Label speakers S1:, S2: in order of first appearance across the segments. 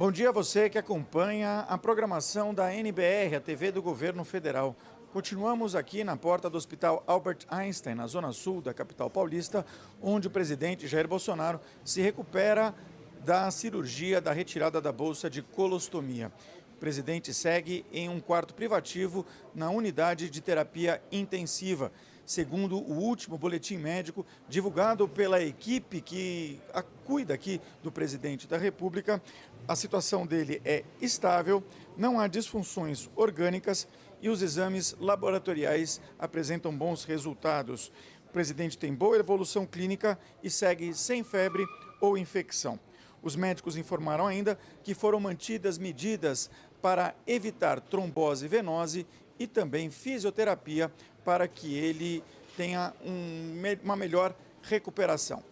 S1: Bom dia a você que acompanha a programação da NBR, a TV do Governo Federal. Continuamos aqui na porta do Hospital Albert Einstein, na zona sul da capital paulista, onde o presidente Jair Bolsonaro se recupera da cirurgia da retirada da bolsa de colostomia. O presidente segue em um quarto privativo na unidade de terapia intensiva. Segundo o último boletim médico divulgado pela equipe que cuida aqui do presidente da República, a situação dele é estável, não há disfunções orgânicas e os exames laboratoriais apresentam bons resultados. O presidente tem boa evolução clínica e segue sem febre ou infecção. Os médicos informaram ainda que foram mantidas medidas para evitar trombose venosa e também fisioterapia para que ele tenha uma melhor recuperação,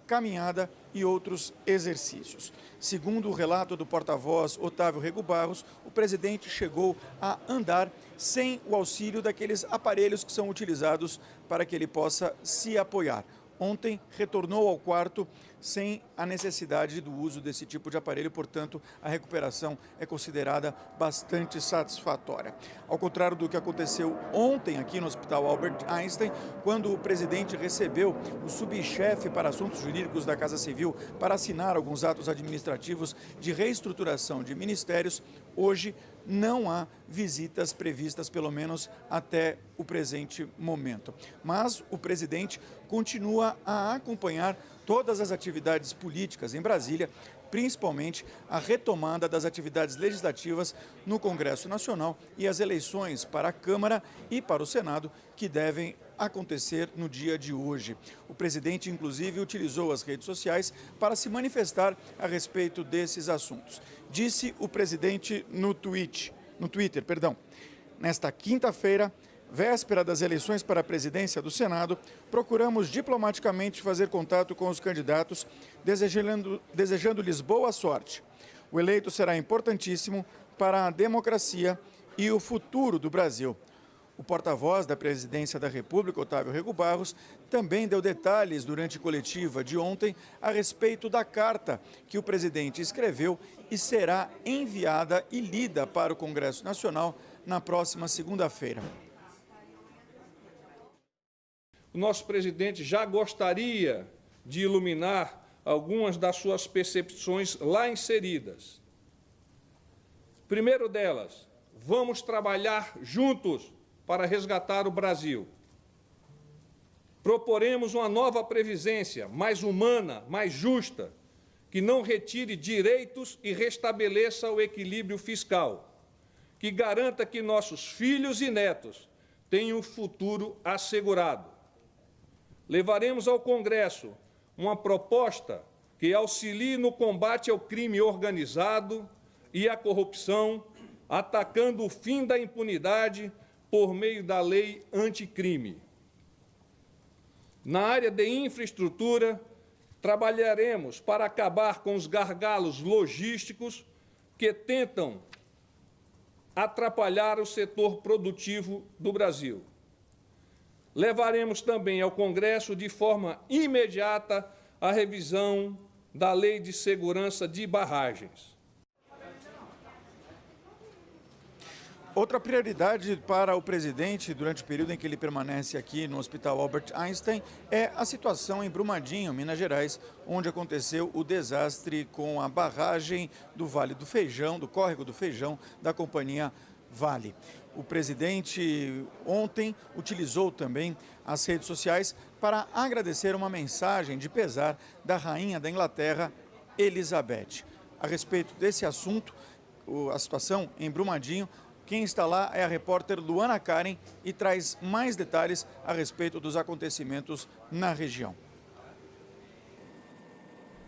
S1: caminhada e outros exercícios. Segundo o relato do porta-voz Otávio Rego Barros, o presidente chegou a andar sem o auxílio daqueles aparelhos que são utilizados para que ele possa se apoiar. Ontem retornou ao quarto sem a necessidade do uso desse tipo de aparelho, portanto, a recuperação é considerada bastante satisfatória. Ao contrário do que aconteceu ontem aqui no Hospital Albert Einstein, quando o presidente recebeu o subchefe para assuntos jurídicos da Casa Civil para assinar alguns atos administrativos de reestruturação de ministérios, hoje não há visitas previstas, pelo menos até o presente momento. Mas o presidente continua a acompanhar todas as atividades políticas em Brasília, principalmente a retomada das atividades legislativas no Congresso Nacional e as eleições para a Câmara e para o Senado, que devem acontecer no dia de hoje. O presidente, inclusive, utilizou as redes sociais para se manifestar a respeito desses assuntos. Disse o presidente no Twitter, nesta quinta-feira, véspera das eleições para a presidência do Senado, procuramos diplomaticamente fazer contato com os candidatos, desejando-lhes boa sorte. O eleito será importantíssimo para a democracia e o futuro do Brasil. O porta-voz da Presidência da República, Otávio Rego Barros, também deu detalhes durante a coletiva de ontem a respeito da carta que o presidente escreveu e será enviada e lida para o Congresso Nacional na próxima segunda-feira.
S2: O nosso presidente já gostaria de iluminar algumas das suas percepções lá inseridas. Primeiro delas, vamos trabalhar juntos para resgatar o Brasil. Proporemos uma nova previdência, mais humana, mais justa, que não retire direitos e restabeleça o equilíbrio fiscal, que garanta que nossos filhos e netos tenham um futuro assegurado. Levaremos ao Congresso uma proposta que auxilie no combate ao crime organizado e à corrupção, atacando o fim da impunidade por meio da lei anticrime. Na área de infraestrutura, trabalharemos para acabar com os gargalos logísticos que tentam atrapalhar o setor produtivo do Brasil. Levaremos também ao Congresso, de forma imediata, a revisão da Lei de Segurança de Barragens.
S1: Outra prioridade para o presidente, durante o período em que ele permanece aqui no Hospital Albert Einstein, é a situação em Brumadinho, Minas Gerais, onde aconteceu o desastre com a barragem do Vale do Feijão, do Córrego do Feijão, da companhia Vale. O presidente ontem utilizou também as redes sociais para agradecer uma mensagem de pesar da rainha da Inglaterra, Elizabeth. A respeito desse assunto, a situação em Brumadinho, quem está lá é a repórter Luana Karen e traz mais detalhes a respeito dos acontecimentos na região.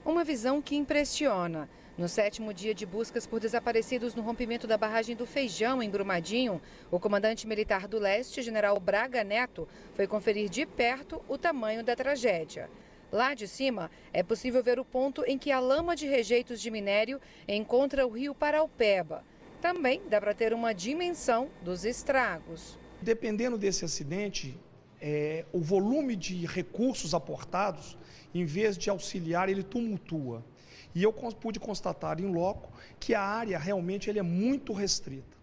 S3: Uma visão que impressiona. No 7º dia de buscas por desaparecidos no rompimento da barragem do Feijão, em Brumadinho, o comandante militar do Leste, general Braga Neto, foi conferir de perto o tamanho da tragédia. Lá de cima, é possível ver o ponto em que a lama de rejeitos de minério encontra o rio Paraupeba. Também dá para ter uma dimensão dos estragos.
S4: Dependendo desse acidente, o volume de recursos aportados, em vez de auxiliar, ele tumultua. E eu pude constatar em loco que a área realmente é muito restrita.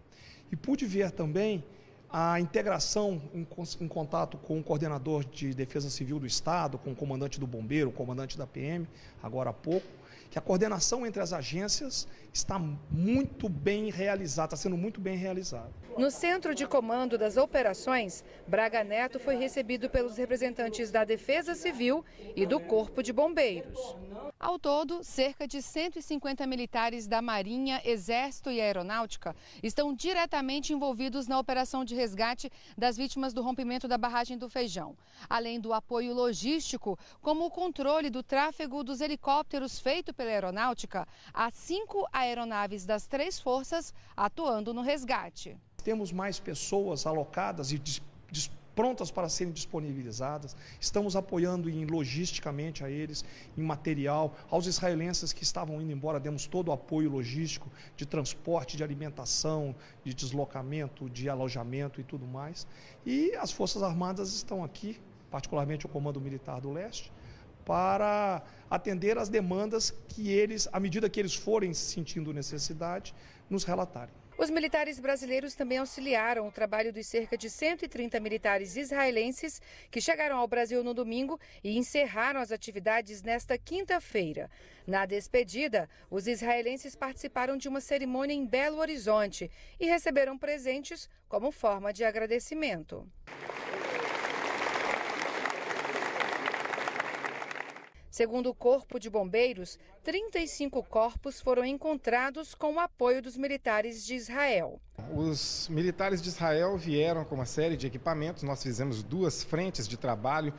S4: E pude ver também a integração em contato com o coordenador de Defesa Civil do Estado, com o comandante do Bombeiro, o comandante da PM, agora há pouco, que a coordenação entre as agências está muito bem realizada, está sendo muito bem realizada.
S3: No centro de comando das operações, Braga Neto foi recebido pelos representantes da Defesa Civil e do Corpo de Bombeiros. Ao todo, cerca de 150 militares da Marinha, Exército e Aeronáutica estão diretamente envolvidos na operação de resgate das vítimas do rompimento da barragem do Feijão. Além do apoio logístico, como o controle do tráfego dos helicópteros feito pela Aeronáutica, há 5 aeronaves das 3 forças atuando no resgate.
S4: Temos mais pessoas alocadas e prontas para serem disponibilizadas. Estamos apoiando logisticamente a eles, em material. Aos israelenses que estavam indo embora, demos todo o apoio logístico de transporte, de alimentação, de deslocamento, de alojamento e tudo mais. E as Forças Armadas estão aqui, particularmente o Comando Militar do Leste, para atender às demandas que eles, à medida que eles forem sentindo necessidade, nos relatarem.
S3: Os militares brasileiros também auxiliaram o trabalho dos cerca de 130 militares israelenses que chegaram ao Brasil no domingo e encerraram as atividades nesta quinta-feira. Na despedida, os israelenses participaram de uma cerimônia em Belo Horizonte e receberam presentes como forma de agradecimento. Segundo o Corpo de Bombeiros, 35 corpos foram encontrados com o apoio dos militares de Israel.
S5: Os militares de Israel vieram com uma série de equipamentos. Nós fizemos 2 frentes de trabalho,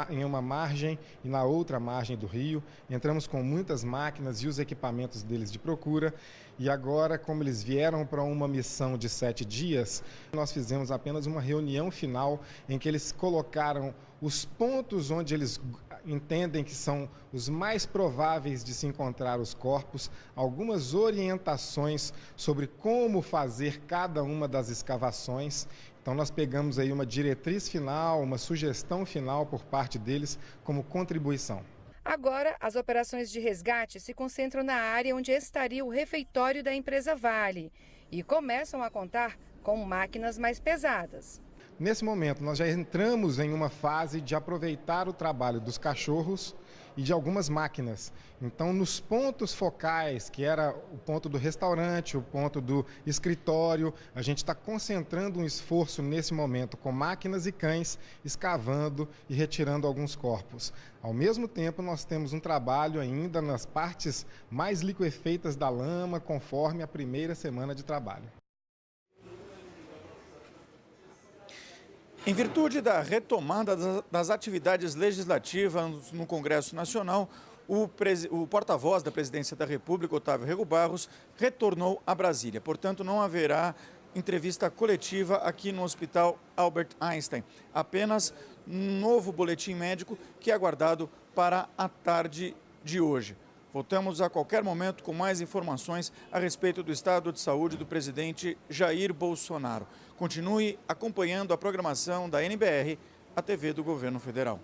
S5: em uma margem e na outra margem do rio. Entramos com muitas máquinas e os equipamentos deles de procura. E agora, como eles vieram para uma missão de 7 dias, nós fizemos apenas uma reunião final em que eles colocaram os pontos onde eles entendem que são os mais prováveis de se encontrar os corpos, algumas orientações sobre como fazer cada uma das escavações. Então nós pegamos aí uma diretriz final, uma sugestão final por parte deles como contribuição.
S3: Agora, as operações de resgate se concentram na área onde estaria o refeitório da empresa Vale e começam a contar com máquinas mais pesadas.
S5: Nesse momento, nós já entramos em uma fase de aproveitar o trabalho dos cachorros e de algumas máquinas. Então, nos pontos focais, que era o ponto do restaurante, o ponto do escritório, a gente está concentrando um esforço nesse momento com máquinas e cães, escavando e retirando alguns corpos. Ao mesmo tempo, nós temos um trabalho ainda nas partes mais liquefeitas da lama, conforme a primeira semana de trabalho.
S1: Em virtude da retomada das atividades legislativas no Congresso Nacional, o porta-voz da Presidência da República, Otávio Rego Barros, retornou a Brasília. Portanto, não haverá entrevista coletiva aqui no Hospital Albert Einstein. Apenas um novo boletim médico que é aguardado para a tarde de hoje. Voltamos a qualquer momento com mais informações a respeito do estado de saúde do presidente Jair Bolsonaro. Continue acompanhando a programação da NBR, a TV do Governo Federal.